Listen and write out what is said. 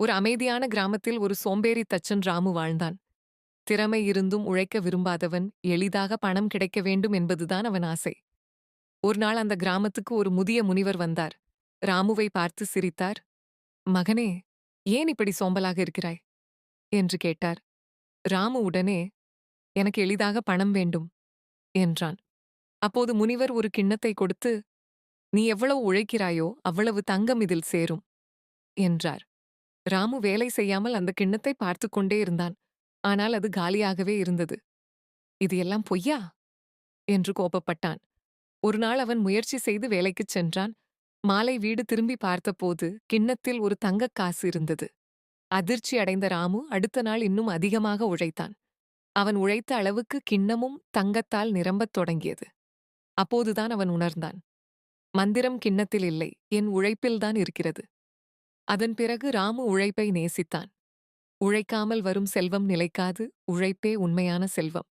ஒரு அமைதியான கிராமத்தில் ஒரு சோம்பேறி தச்சன் ராமு வாழ்ந்தான். திறமை இருந்தும் உழைக்க விரும்பாதவன், எளிதாக பணம் கிடைக்க வேண்டும் என்பதுதான் அவன் ஆசை. ஒரு நாள் அந்த கிராமத்துக்கு ஒரு முதிய முனிவர் வந்தார். ராமுவை பார்த்து சிரித்தார். "மகனே, ஏன் இப்படி சோம்பலாக இருக்கிறாய்?" என்று கேட்டார். ராமு உடனே, "எனக்கு எளிதாக பணம் வேண்டும்" என்றான். அப்போது முனிவர் ஒரு கிண்ணத்தை கொடுத்து, "நீ எவ்வளவு உழைக்கிறாயோ அவ்வளவு தங்கம் இதில் சேரும்" என்றார். ராமு வேலை செய்யாமல் அந்த கிண்ணத்தை பார்த்துக் கொண்டே இருந்தான். ஆனால் அது காலியாகவே இருந்தது. "இது எல்லாம் பொய்யா?" என்று கோபப்பட்டான். ஒரு நாள் அவன் முயற்சி செய்து வேலைக்குச் சென்றான். மாலை வீடு திரும்பி பார்த்தபோது கிண்ணத்தில் ஒரு தங்கக் காசு இருந்தது. அதிர்ச்சி அடைந்த ராமு அடுத்த நாள் இன்னும் அதிகமாக உழைத்தான். அவன் உழைத்த அளவுக்கு கிண்ணமும் தங்கத்தால் நிரம்பத் தொடங்கியது. அப்போதுதான் அவன் உணர்ந்தான். மந்திரம் கிண்ணத்தில் இல்லை, என் உழைப்பில்தான் இருக்கிறது. அதன் பிறகு ராமு உழைப்பை நேசித்தான். உழைக்காமல் வரும் செல்வம் நிலைக்காது, உழைப்பே உண்மையான செல்வம்.